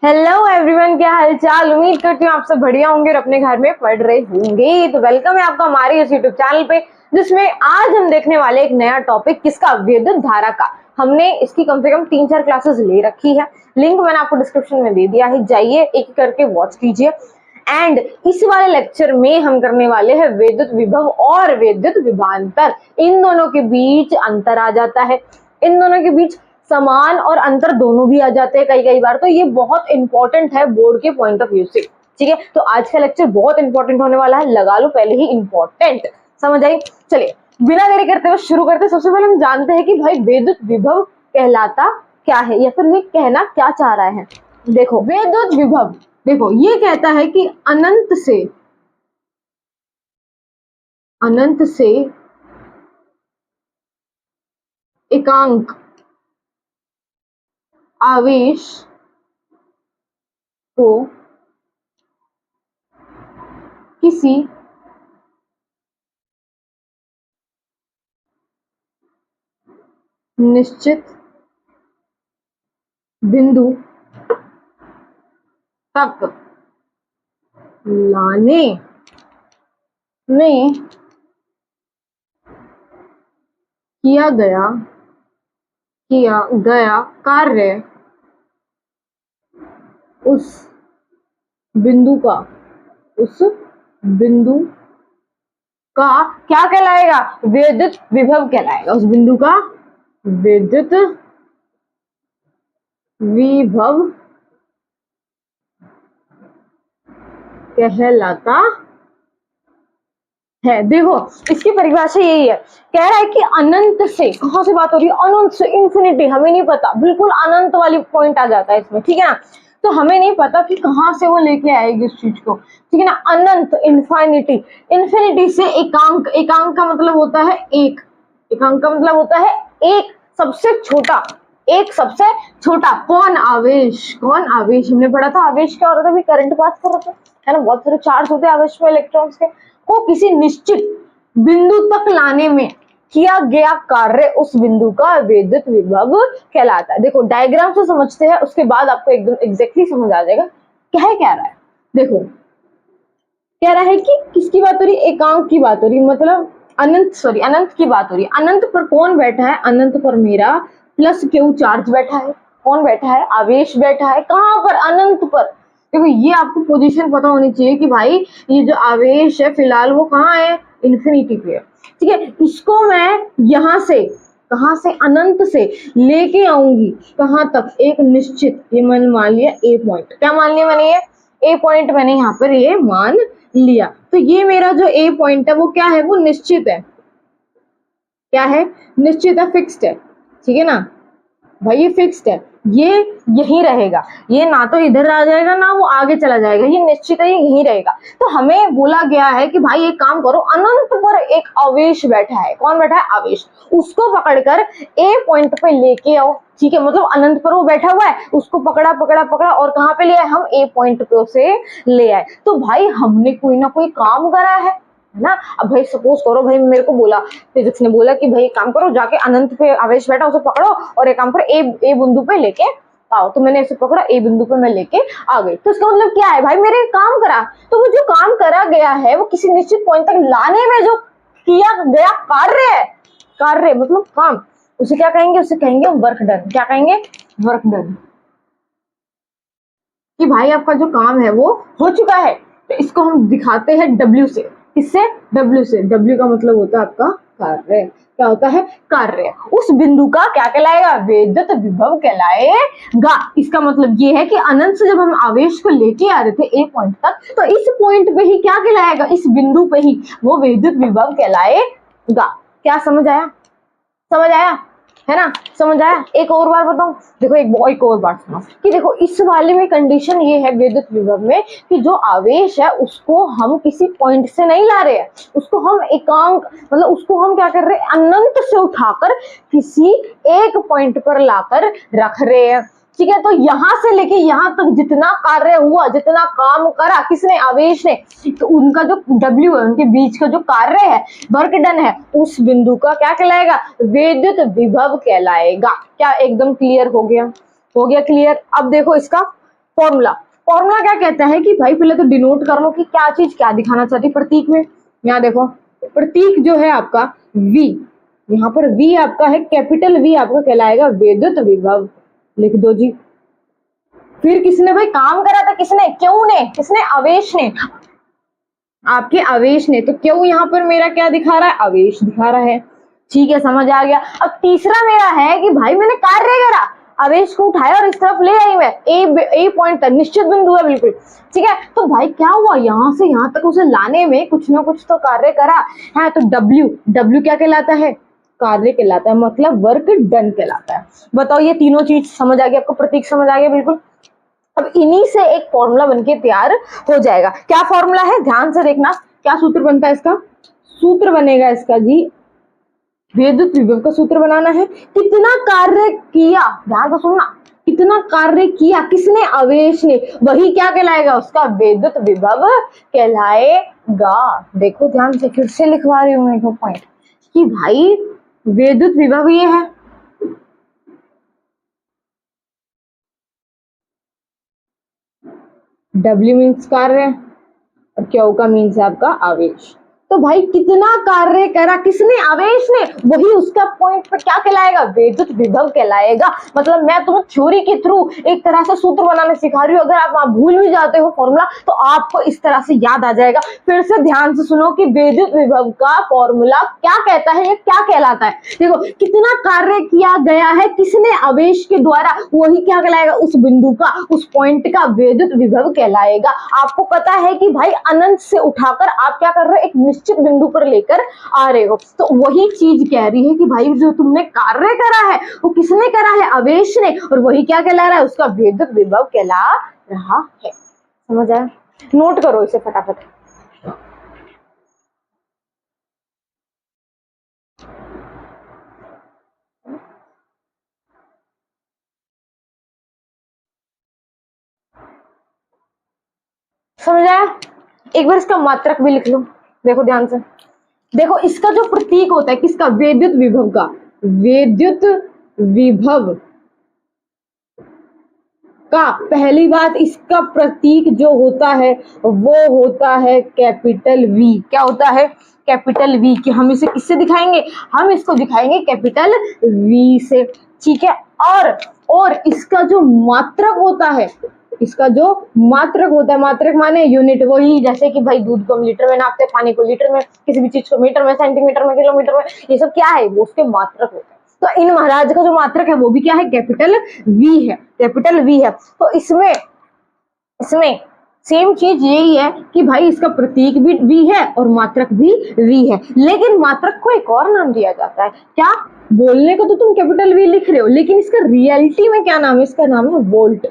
Hello everyone, क्या हालचाल। उम्मीद करती हूँ आप सब बढ़िया होंगे और अपने घर में पढ़ रहे होंगे। तो वेलकम है आपका हमारे इस यूट्यूब चैनल पे, जिसमें आज हम देखने वाले एक नया टॉपिक, किसका, विद्युत धारा का। हमने इसकी कम से कम 3-4 क्लासेस ले रखी है, लिंक मैंने आपको डिस्क्रिप्शन में दे दिया है, जाइए एक करके वॉच कीजिए। एंड इस वाले लेक्चर में हम करने वाले हैं विद्युत विभव और विद्युत विभवांतर। इन दोनों के बीच अंतर आ जाता है, इन दोनों के बीच समान और अंतर दोनों भी आ जाते हैं कई बार। तो ये बहुत इंपॉर्टेंट है बोर्ड के पॉइंट ऑफ व्यू से, ठीक है। तो आज का लेक्चर बहुत इंपॉर्टेंट होने वाला है, लगा लो पहले ही इंपॉर्टेंट, समझ आई। चलिए बिना देरी करते हुए शुरू करते। सबसे पहले हम जानते हैं कि भाई विद्युत विभव कहलाता क्या है, या फिर ये कहना क्या चाह रहा है। देखो विद्युत विभव, देखो ये कहता है कि अनंत से एकांक आवेश को किसी निश्चित बिंदु तक लाने में किया गया कार्य उस बिंदु का क्या कहलाएगा, विद्युत विभव कहलाएगा। उस बिंदु का विद्युत विभव कहलाता है। देखो इसकी परिभाषा यही है, कह रहा है कि अनंत से, कहां से बात हो रही है, अनंत से इन्फिनिटी, हमें नहीं पता, बिल्कुल अनंत वाली पॉइंट आ जाता है इसमें, ठीक है ना। तो हमें नहीं पता कि कहां से वो लेके आएगी उस चीज को, ठीक है ना। अनंत, इन्फिनिटी, इन्फिनिटी से एकांक, एकांक का मतलब होता है एक, एकांक का मतलब होता है एक सबसे छोटा, एक सबसे छोटा। कौन, आवेश, कौन आवेश, हमने पढ़ा था आवेश क्या होता है, भी करंट पास कर रहा था, है ना। बहुत सारे चार्ज होते हैं आवेश में, इलेक्ट्रॉन्स के, को किसी निश्चित बिंदु तक लाने में किया गया कार्य उस बिंदु का विद्युत विभव कहलाता है। देखो डायग्राम से समझते हैं, उसके बाद आपको एकदम एग्जैक्टली समझ आ जाएगा क्या रहा है। देखो कह रहा है कि किसकी बात हो रही, एकांक की बात हो रही, मतलब अनंत की बात हो रही है। अनंत पर कौन बैठा है, अनंत पर मेरा प्लस क्यू चार्ज बैठा है। कौन बैठा है, आवेश बैठा है। कहां पर, अनंत पर। देखो ये आपको पोजीशन पता होनी चाहिए कि भाई ये जो आवेश है फिलहाल वो कहाँ है, इन्फिनिटी पे है, ठीक है। इसको मैं यहाँ से, कहां से, अनंत से लेके आऊंगी कहां तक, एक निश्चित, ये मैंने मान लिया ए पॉइंट। क्या मान लिया मैंने, ये ए पॉइंट मैंने यहाँ पर ये मान लिया। तो ये मेरा जो ए पॉइंट है वो क्या है, वो निश्चित है। क्या है, निश्चित है, फिक्स्ड है, ठीक है ना भाई, ये फिक्स्ड है, ये यहीं रहेगा, ये ना तो इधर आ जाएगा ना वो आगे चला जाएगा, ये निश्चित है, ये यहीं रहेगा। तो हमें बोला गया है कि भाई एक काम करो, अनंत पर एक आवेश बैठा है। कौन बैठा है, आवेश, उसको पकड़कर ए पॉइंट पे लेके आओ, ठीक है। मतलब अनंत पर वो बैठा हुआ है, उसको पकड़ा पकड़ा पकड़ा और कहाँ पे ले आए, हम ए पॉइंट पे उसे ले आए। तो भाई हमने कोई ना कोई काम करा है ना। अब भाई सपोज करो, भाई मेरे को बोला, फिजिक्स ने बोला कि भाई काम करो, जाके अनंत पे आवेश बैठा उसे पकड़ो और एक काम करो, ए बिंदु पे लेके आओ। तो मैंने इसे पकड़ा, ए बिंदु पे मैं लेके आ गई। तो इसका मतलब क्या है, भाई मेरे काम करा। तो वो जो काम करा गया है वो किसी निश्चित पॉइंट तक लाने में जो किया गया कार्य है, कार्य मतलब काम, उसे क्या कहेंगे, उसे कहेंगे वर्क डन। क्या कहेंगे, वर्क डन। कि भाई आपका जो काम है वो हो चुका है। तो इसको हम दिखाते हैं डब्ल्यू से, किससे, डब्ल्यू से। डब्ल्यू का मतलब होता है आपका कार्य। क्या होता है, कार्य। उस बिंदु का क्या कहलाएगा, विद्युत विभव कहलाएगा। इसका मतलब ये है कि अनंत से जब हम आवेश को लेके आ रहे थे ए पॉइंट तक, तो इस पॉइंट पे ही क्या कहलाएगा, इस बिंदु पे ही वो विद्युत विभव कहलाएगा। क्या समझ आया, समझ आया है ना, समझ आया। एक और बार बताऊं, देखो एक और बात सुनो कि देखो इस वाले में कंडीशन ये है विद्युत विभव में कि जो आवेश है उसको हम किसी पॉइंट से नहीं ला रहे हैं, उसको हम एकांक, मतलब उसको हम क्या कर रहे हैं, अनंत से उठाकर किसी एक पॉइंट पर लाकर रख रहे हैं, ठीक है। तो यहां से लेके यहां तक जितना कार्य हुआ, जितना काम करा किसने, आवेश ने, तो उनका जो डब्ल्यू है, उनके बीच का जो कार्य है, वर्क डन है, उस बिंदु का क्या कहलाएगा, विद्युत विभव कहलाएगा। क्या एकदम क्लियर हो गया, हो गया क्लियर। अब देखो इसका फॉर्मूला, फॉर्मूला क्या कहता है कि भाई पहले तो डिनोट कर लो कि क्या चीज क्या दिखाना चाहती है प्रतीक में। यहाँ देखो प्रतीक जो है आपका V, यहाँ पर V आपका है, कैपिटल V आपका कहलाएगा विद्युत विभव, लिख दो जी। फिर किसने भाई काम करा था, किसने, क्यों ने, किसने, आवेश ने, आपके आवेश ने। तो क्यों यहाँ पर मेरा क्या दिखा रहा है, आवेश दिखा रहा है। ठीक है, समझ आ गया। अब तीसरा मेरा है कि भाई मैंने कार्य करा, आवेश को उठाया और इस तरफ ले आई मैं, ए पॉइंट तक, निश्चित बिंदु है बिल्कुल। ठीक है, तो भाई क्या हुआ, यहाँ से यहाँ तक उसे लाने में कुछ ना कुछ तो कार्य करा है। तो डब्ल्यू क्या कहलाता है, कार्य कहलाता है, मतलब वर्क डन कहलाता है। बताओ ये तीनों चीज समझ आ गया आपको, प्रतीक समझ आ गया बिल्कुल। अब इन्हीं से एक फॉर्मूला बनके तैयार हो जाएगा। क्या फॉर्मूला है, ध्यान से देखना, क्या सूत्र बनता है इसका, सूत्र बनेगा इसका जी, विद्युत विभव का सूत्र बनाना है। कितना कार्य किया, ध्यान से सुनना, कितना कार्य किया किसने, आवेश ने, वही क्या कहलाएगा, उसका विद्युत विभव कहलाएगा। देखो ध्यान से, फिर से लिखवा रही हूँ मैं एक पॉइंट कि भाई विद्युत विभव ये है, W मीन्स कार्य और Q का मीन्स है आपका आवेश। तो भाई कितना कार्य करा किसने, आवेश ने, वही उसका पॉइंट पर क्या कहलाएगा, विद्युत विभव कहलाएगा। मतलब मैं तुम्हें थ्योरी के थ्रू एक तरह से सूत्र बनाने सिखा रही हूँ। अगर आप भूल भी जाते हो फॉर्मूला तो आपको इस तरह से याद आ जाएगा। फिर से ध्यान से सुनो कि विद्युत विभव का फॉर्मूला क्या कहता है, ये क्या कहलाता है। देखो कितना कार्य किया गया है किसने, आवेश के द्वारा, वही क्या कहलाएगा, उस बिंदु का, उस पॉइंट का विद्युत विभव कहलाएगा। आपको पता है कि भाई अनंत से उठाकर आप क्या कर रहे हो, एक निश्चित बिंदु पर लेकर आ रहे हो। तो वही चीज कह रही है कि भाई जो तुमने कार्य करा है वो किसने करा है, आवेश ने, और वही क्या कहला रहा है, उसका विद्युत विभव कहला रहा है। समझ आया, नोट करो इसे फटाफट। समझ आया, एक बार इसका मात्रक भी लिख लो, देखो ध्यान से। देखो इसका जो प्रतीक होता है किसका, विद्युत विभव का, विद्युत विभव का पहली बात, इसका प्रतीक जो होता है वो होता है कैपिटल V। क्या होता है, कैपिटल V। कि हम इसे किससे दिखाएंगे, हम इसको दिखाएंगे कैपिटल V से। ठीक है, और इसका जो मात्रक होता है, इसका जो मात्रक होता है, मात्रक माने यूनिट, वही जैसे कि भाई दूध को हम लीटर में नापते हैं, पानी को लीटर में, किसी भी चीज को मीटर में, सेंटीमीटर में, किलोमीटर में, ये सब क्या है, वो उसके मात्रक होते हैं। तो इन महाराज का जो मात्रक है वो भी क्या है, कैपिटल V है, कैपिटल V है। तो इसमें सेम चीज यही है कि भाई इसका प्रतीक भी V है और मात्रक भी V है, लेकिन मात्रक को एक और नाम दिया जाता है। क्या, बोलने को तो तुम कैपिटल V लिख रहे हो, लेकिन इसका रियलिटी में क्या नाम है, इसका नाम है वोल्ट।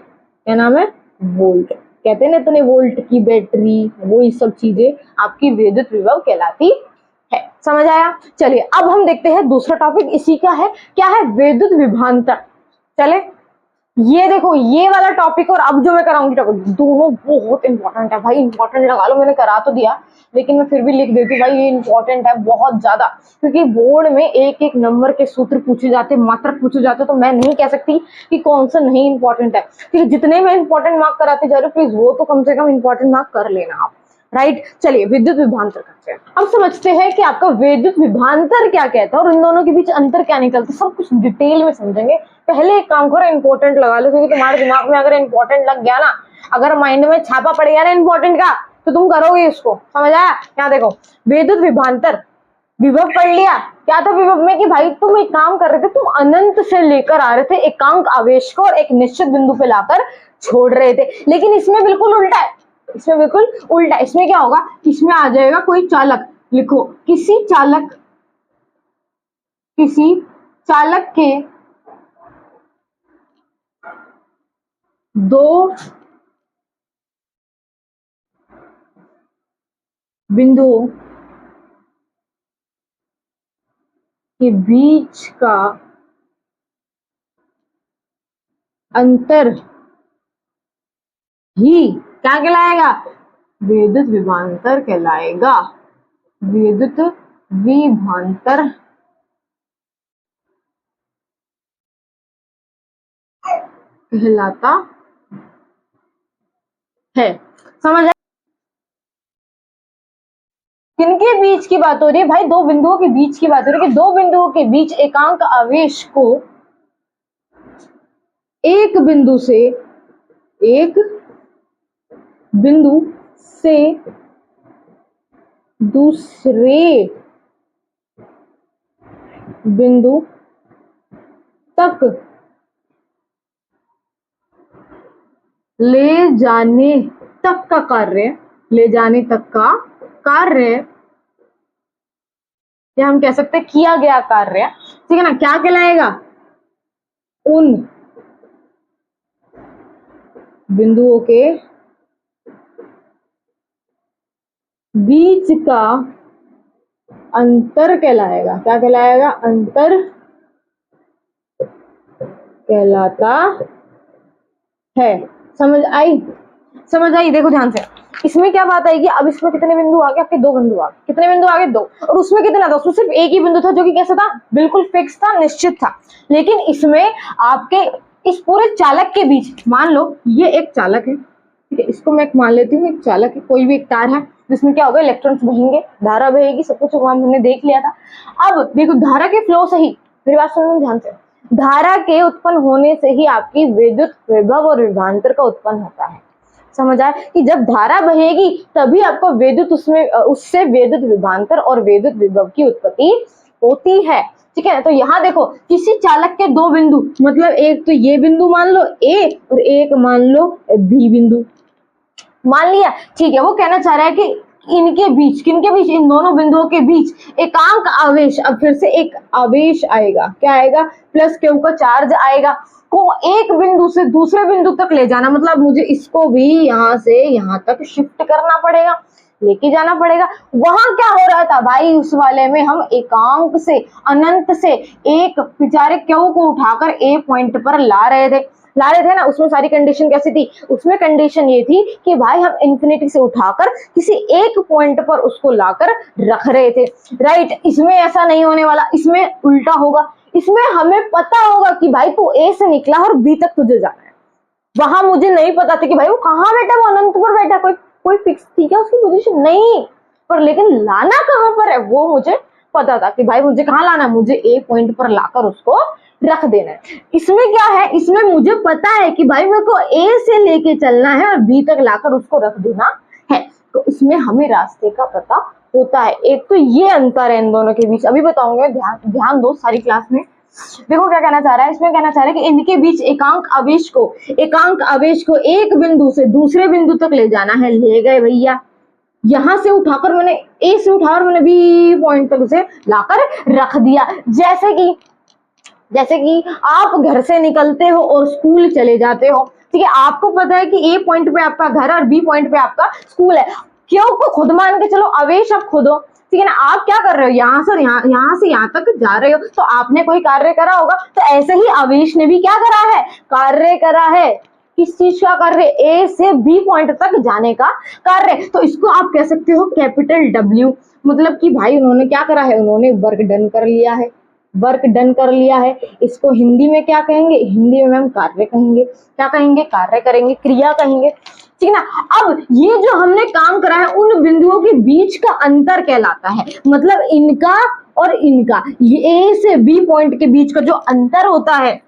क्या नाम है, वोल्ट। कहते हैं ना इतने वोल्ट की बैटरी, वो ये सब चीजें आपकी विद्युत विभव कहलाती है। समझ आया। चलिए अब हम देखते हैं दूसरा टॉपिक इसी का है, क्या है, विद्युत विभवांतर। चले, ये देखो ये वाला टॉपिक और अब जो मैं कराऊंगी टॉपिक, दोनों बहुत इंपॉर्टेंट है भाई। इंपॉर्टेंट लगा लो, मैंने करा तो दिया लेकिन मैं फिर भी लिख देती हूँ भाई, ये इंपॉर्टेंट है बहुत ज्यादा, क्योंकि बोर्ड में एक एक नंबर के सूत्र पूछे जाते, मात्रक पूछे जाते, तो मैं नहीं कह सकती कि कौन सा नहीं इंपॉर्टेंट है। क्योंकि जितने मैं इंपॉर्टेंट मार्क कराते जा रही हूँ, प्लीज वो तो कम से कम इंपॉर्टेंट मार्क कर लेना आप। राइट, चलिए विद्युत विभवांतर करते हैं। अब समझते हैं कि आपका विद्युत विभवांतर क्या कहता है और इन दोनों के बीच अंतर क्या निकलता है, सब कुछ डिटेल में समझेंगे। पहले एक काम करो, इंपॉर्टेंट लगा लो, क्योंकि तुम्हारे दिमाग में अगर इंपॉर्टेंट लग गया ना, अगर माइंड में छापा पड़ गया ना इंपॉर्टेंट का, तो तुम करोगे इसको। समझ आया। यहाँ देखो विद्युत विभवांतर, विभव पढ़ लिया, क्या था विभव में कि भाई तुम एक काम कर रहे थे, तुम अनंत से लेकर आ रहे थे एकांक आवेश को और एक निश्चित बिंदु पे लाकर छोड़ रहे थे। लेकिन इसमें बिल्कुल उल्टा है, इसमें बिल्कुल उल्टा। इसमें क्या होगा, इसमें आ जाएगा कोई चालक, लिखो किसी चालक के दो बिंदुओं के बीच का अंतर ही क्या कहलाएगा, विद्युत विभवांतर कहलाएगा। विद्युत विभवांतर कहलाता है। समझ आए? किनके बीच की बात हो रही है भाई? दो बिंदुओं के बीच की बात हो रही है कि दो बिंदुओं के बीच एकांक आवेश को एक बिंदु से दूसरे बिंदु तक ले जाने तक का कार्य, या हम कह सकते हैं किया गया कार्य, ठीक है ना, क्या कहलाएगा? उन बिंदुओं के बीच का अंतर कहलाएगा। क्या कहलाएगा? अंतर कहलाता है। समझ आई? देखो ध्यान से, इसमें क्या बात आएगी? अब इसमें कितने बिंदु आ गए? आपके दो बिंदु आ गए। कितने बिंदु आ गए? दो। और उसमें कितना था? उसमें सिर्फ एक ही बिंदु था, जो कि कैसा था? बिल्कुल फिक्स था, निश्चित था। लेकिन इसमें आपके इस पूरे चालक के बीच, मान लो ये एक चालक है, ठीक है, इसको मैं मान लेती हूँ एक चालक है, कोई भी एक तार है जिसमें क्या होगा? इलेक्ट्रॉन्स बहेंगे, धारा बहेगी, सब कुछ हमने देख लिया था। अब देखो, धारा के फ्लो से ही, मेरी बात सुनो ध्यान से, धारा के उत्पन्न होने से ही आपकी विद्युत विभव और विभवांतर का उत्पन्न होता है। समझ आए? कि जब धारा बहेगी तभी आपको विद्युत उससे विद्युत विभवांतर और विद्युत विभव की उत्पत्ति होती है। ठीक है, तो यहाँ देखो, किसी चालक के दो बिंदु, मतलब एक तो ये बिंदु मान लो ए और एक मान लो बी बिंदु, मान लिया, ठीक है। वो कहना चाह रहा है कि इनके बीच, किनके बीच? इन दोनों बिंदुओं के बीच एकांक आवेश, अब फिर से एक आवेश आएगा, क्या आएगा? प्लस क्यू का चार्ज आएगा, को एक बिंदु से दूसरे बिंदु तक ले जाना, मतलब मुझे इसको भी यहाँ से यहाँ तक शिफ्ट करना पड़ेगा, लेके जाना पड़ेगा। वहां क्या हो रहा था भाई? उस वाले में हम एकांक से, अनंत से एक बेचारे क्यू को उठाकर ए पॉइंट पर ला रहे थे ना। उसमें सारी कंडीशन कैसी थी? उसमें कंडीशन ये थी कि भाई हम इंफिनिटी से उठाकर किसी एक पॉइंट पर उसको लाकर रख रहे थे, राइट। इसमें ऐसा नहीं होने वाला, इसमें उल्टा होगा। इसमें हमें पता होगा कि भाई तू ए से निकला और बी तक तुझे जाना है। वहां मुझे नहीं पता था कि भाई वो कहाँ बैठा, वो अनंत पर बैठा, कोई फिक्स थी क्या उसकी पोजीशन? नहीं, पर लेकिन लाना कहाँ पर है वो मुझे पता था कि भाई मुझे कहाँ लाना है, मुझे ए पॉइंट पर लाकर उसको रख देना है। इसमें क्या है? इसमें मुझे पता है कि भाई मेरे को ए से लेके चलना है और बी तक लाकर उसको रख देना है, तो इसमें हमें रास्ते का पता होता है। एक तो ये अंतर है इन दोनों के बीच, अभी बताऊंगा, ध्यान दो सारी क्लास में। देखो क्या कहना चाह रहा है, इसमें कहना चाह रहा है कि इनके बीच एकांक आवेश को एक बिंदु से दूसरे बिंदु तक ले जाना है। ले गए भैया, यहां से उठाकर मैंने ए से उठाकर मैंने बी पॉइंट तक उसे लाकर रख दिया। जैसे कि आप घर से निकलते हो और स्कूल चले जाते हो, ठीक है, आपको पता है कि ए पॉइंट पे आपका घर और बी पॉइंट पे आपका स्कूल है। क्यों को खुद मान के चलो, आवेश आप खुद हो, ठीक है ना। आप क्या कर रहे हो? यहाँ से यहाँ तक जा रहे हो, तो आपने कोई कार्य करा होगा, तो ऐसे ही आवेश ने भी क्या करा है? कार्य करा है। किस चीज का कार्य? ए से बी पॉइंट तक जाने का कार्य। तो इसको आप कह सकते हो कैपिटल डब्ल्यू, मतलब कि भाई उन्होंने क्या करा है? उन्होंने वर्क डन कर लिया है। इसको हिंदी में क्या कहेंगे? हिंदी में हम कार्य कहेंगे। क्या कहेंगे? कार्य करेंगे, क्रिया कहेंगे, ठीक है ना। अब ये जो हमने काम करा है उन बिंदुओं के बीच का अंतर कहलाता है, मतलब इनका और इनका, ये ए से बी पॉइंट के बीच का जो अंतर होता है,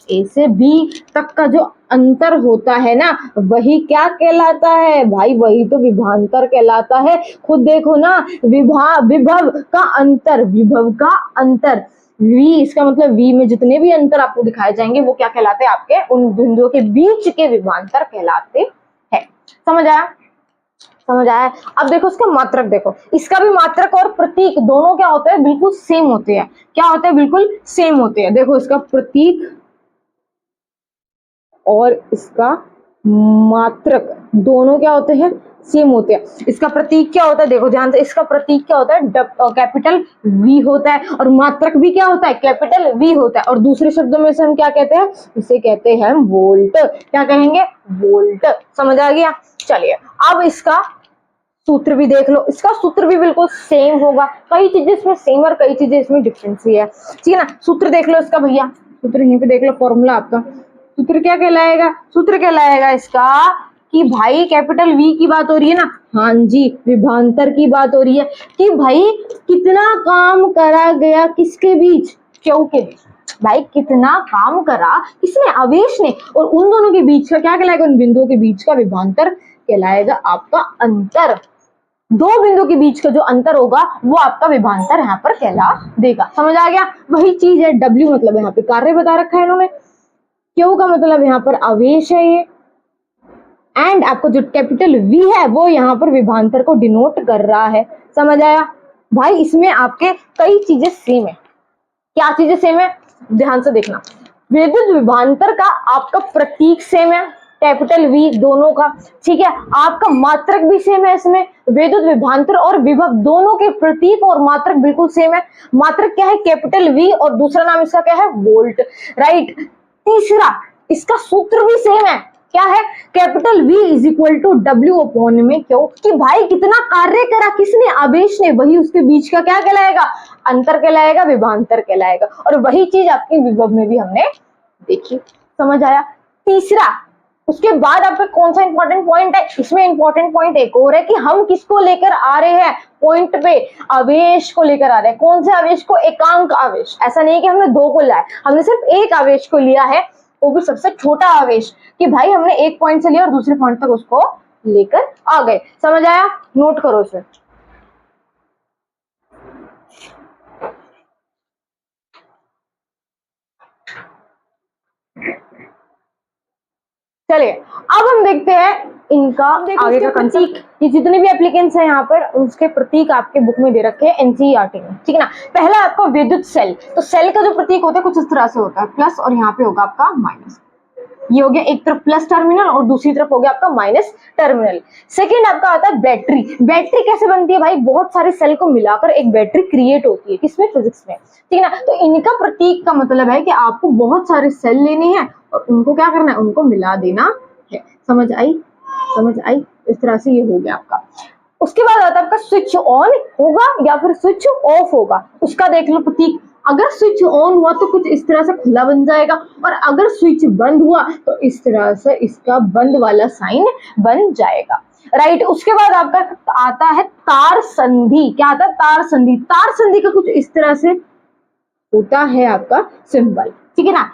ए से बी तक का जो अंतर होता है ना, वही क्या कहलाता है भाई? वही तो विभवांतर कहलाता है। खुद देखो ना, विभव का अंतर, वी, इसका मतलब वी में जितने भी अंतर आपको दिखाए जाएंगे वो क्या कहलाते हैं? आपके उन बिंदुओं के बीच के विभवांतर कहलाते हैं। समझ आया? अब देखो इसका मात्रक, देखो इसका भी मात्रक और प्रतीक दोनों क्या होते हैं? बिल्कुल सेम होते हैं। क्या होते हैं? बिल्कुल सेम होते हैं। देखो इसका प्रतीक और इसका मात्रक दोनों क्या होते हैं? सेम होते हैं। इसका प्रतीक क्या होता है? देखो ध्यान से, इसका प्रतीक क्या होता है? कैपिटल वी होता है, और मात्रक भी क्या होता है? कैपिटल वी होता है। और दूसरे शब्दों में से हम क्या कहते हैं? इसे कहते हैं वोल्ट। क्या कहेंगे? वोल्ट। समझ आ गया? चलिए अब इसका सूत्र भी देख लो। इसका सूत्र भी बिल्कुल सेम होगा, कई चीजें इसमें सेम और कई चीजें इसमें डिफरेंस है, ठीक है ना। सूत्र देख लो इसका भैया, सूत्र यहीं पे देख लो, फॉर्मूला आपका। सूत्र क्या कहलाएगा? सूत्र कहलाएगा इसका कि भाई कैपिटल वी की बात हो रही है ना, हाँ जी विभांतर की बात हो रही है कि भाई कितना काम करा गया किसके बीच, क्यू के बीच। भाई कितना काम करा किसने, आवेश ने, और उन दोनों के बीच का क्या कहलाएगा, उन बिंदुओं के बीच का विभांतर कहलाएगा आपका अंतर। दो बिंदु के बीच का जो अंतर होगा वो आपका विभांतर यहाँ पर कहला देगा। समझ आ गया, वही चीज है। डब्ल्यू मतलब यहाँ पे कार्य बता रखा है इन्होंने, क्यू का मतलब यहाँ पर आवेश है ये, एंड आपको जो कैपिटल वी है वो यहाँ पर विभांतर को डिनोट कर रहा है। समझ आया भाई, इसमें आपके कई चीजें सेम है। क्या चीजें सेम है, ध्यान से देखना। विद्युत विभांतर का आपका प्रतीक सेम है, कैपिटल वी दोनों का, ठीक है। आपका मात्रक भी सेम है, इसमें विद्युत विभांतर और विभव दोनों के प्रतीक और मात्रक बिल्कुल सेम है। मात्रक क्या है, कैपिटल वी, और दूसरा नाम इसका क्या है, वोल्ट, राइट। तीसरा इसका सूत्र भी सेम है, क्या है, capital V is equal to W upon में क्यू, कि भाई कितना कार्य करा किसने, आवेश ने, वही उसके बीच का क्या कहलाएगा, अंतर कहलाएगा, विभांतर कहलाएगा। और वही चीज आपकी विभव में भी हमने देखी। समझ आया। तीसरा, उसके बाद आपका कौन सा इंपॉर्टेंट पॉइंट है, इसमें इंपॉर्टेंट पॉइंट एक और है कि हम किसको लेकर आ रहे हैं पॉइंट पे, आवेश को लेकर आ रहे हैं। कौन से आवेश को, एकांक आवेश। ऐसा नहीं कि हमने दो को लाया, हमने सिर्फ एक आवेश को लिया है, वो भी सबसे छोटा आवेश, कि भाई हमने एक पॉइंट से लिया और दूसरे पॉइंट तक उसको लेकर आ गए। समझ आया, नोट करो इसे। चलिए अब हम देखते हैं इनका आगे का कंसेप्ट। ये जितने भी एप्लीकेंट्स हैं यहाँ पर उसके प्रतीक आपके बुक में दे रखे हैं एनसीईआरटी में, ठीक है ना। पहला आपका विद्युत सेल, तो सेल का जो प्रतीक होता है कुछ इस तरह से होता है, प्लस और यहाँ पे होगा आपका माइनस। ये हो गया एक तरफ प्लस टर्मिनल और दूसरी तरफ हो गया आपका माइनस टर्मिनल। सेकंड आपका आता है बैटरी। बैटरी कैसे बनती है भाई, बहुत सारे सेल को मिलाकर एक बैटरी क्रिएट होती है, किसमें, फिजिक्स में, ठीक है ना। तो इनका प्रतीक का मतलब है कि आपको बहुत सारे सेल लेने हैं और उनको क्या करना है, उनको मिला देना है। समझ आई, समझ आई। इस तरह से ये हो गया आपका। उसके बाद आता है आपका स्विच ऑन होगा या फिर स्विच ऑफ होगा, उसका देख लो प्रतीक। अगर स्विच ऑन हुआ तो कुछ इस तरह से खुला बन जाएगा, और अगर स्विच बंद हुआ तो इस तरह से इसका बंद वाला साइन बन जाएगा, राइट। उसके बाद आपका आता है तार संधि। क्या आता है, तार संधि। तार संधि का कुछ इस तरह से होता है आपका सिंबल, ठीक है ना।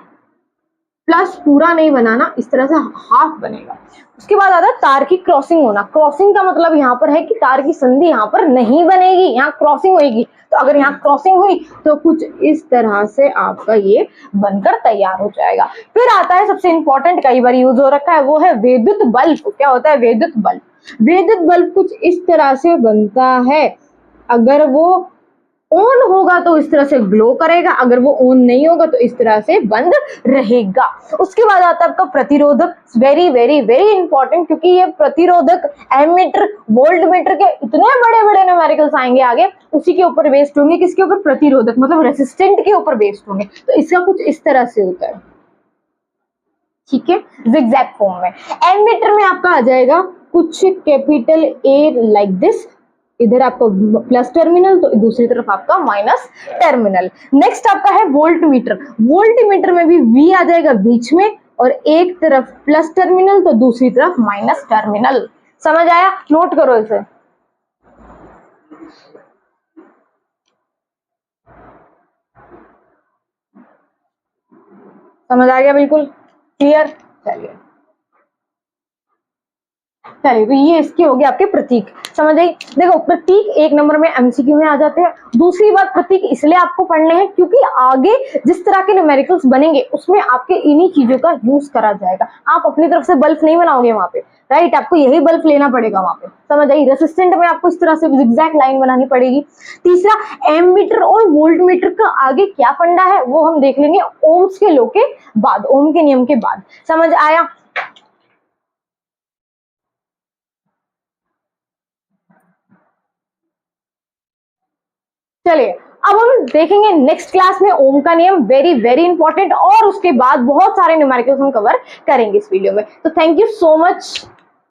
प्लस पूरा नहीं बनाना, इस तरह से हाफ बनेगा। उसके बाद आता है तार की क्रॉसिंग होना। क्रॉसिंग का मतलब यहाँ पर है कि तार की संधि यहाँ पर नहीं बनेगी, यहाँ क्रॉसिंग होगी। तो अगर यहाँ क्रॉसिंग हुई तो कुछ इस तरह से आपका ये बनकर तैयार हो जाएगा। फिर आता है सबसे इंपॉर्टेंट, कई बार यूज हो रखा है, वो है विद्युत बल्ब। क्या होता है, विद्युत बल्ब। विद्युत बल्ब कुछ इस तरह से बनता है, अगर वो ऑन होगा तो इस तरह से ग्लो करेगा, अगर वो ऑन नहीं होगा तो इस तरह से बंद रहेगा। उसके बाद आता है आपका प्रतिरोधक। वेरी वेरी वेरी इंपॉर्टेंट, क्योंकि ये प्रतिरोधक एमीटर वोल्ट मीटर के इतने बड़े बड़े न्यूमेरिकल्स आएंगे आगे, उसी के ऊपर बेस्ड होंगे। किसके ऊपर, प्रतिरोधक मतलब रेसिस्टेंट के ऊपर बेस्ड होंगे। तो इसका कुछ इस तरह से होता है, ठीक है, जिगजैग फॉर्म में। एमीटर में आपका आ जाएगा कुछ कैपिटल ए लाइक दिस, इधर आपका प्लस टर्मिनल तो दूसरी तरफ आपका माइनस टर्मिनल। नेक्स्ट आपका है वोल्ट मीटर। वोल्ट मीटर में भी वी आ जाएगा बीच में, और एक तरफ प्लस टर्मिनल तो दूसरी तरफ माइनस टर्मिनल। समझ आया, नोट करो इसे। समझ आ गया, बिल्कुल क्लियर। चलिए चलिए, तो ये इसके हो गए आपके प्रतीक। समझ आई। देखो प्रतीक एक नंबर में एमसीक्यू में आ जाते हैं। दूसरी बात, प्रतीक इसलिए आपको पढ़ने हैं क्योंकि आगे जिस तरह के न्यूमेरिकल्स बनेंगे उसमें आपके इन्हीं चीजों का यूज करा जाएगा। आप अपनी तरफ से बल्ब नहीं बनाओगे वहां पे, राइट, आपको यही बल्ब लेना पड़ेगा वहां पे। समझ आई। रेसिस्टेंट में आपको इस तरह से जिगजैग लाइन बनानी पड़ेगी। तीसरा, एमीटर और वोल्ट मीटर का आगे क्या फंडा है वो हम देख लेंगे ओम्स के लॉ के बाद, ओम के नियम के बाद। समझ आया। चलिए अब हम देखेंगे नेक्स्ट क्लास में ओम का नियम, वेरी वेरी इंपॉर्टेंट, और उसके बाद बहुत सारे न्यूमेरिकल्स हम कवर करेंगे इस वीडियो में। तो थैंक यू सो मच।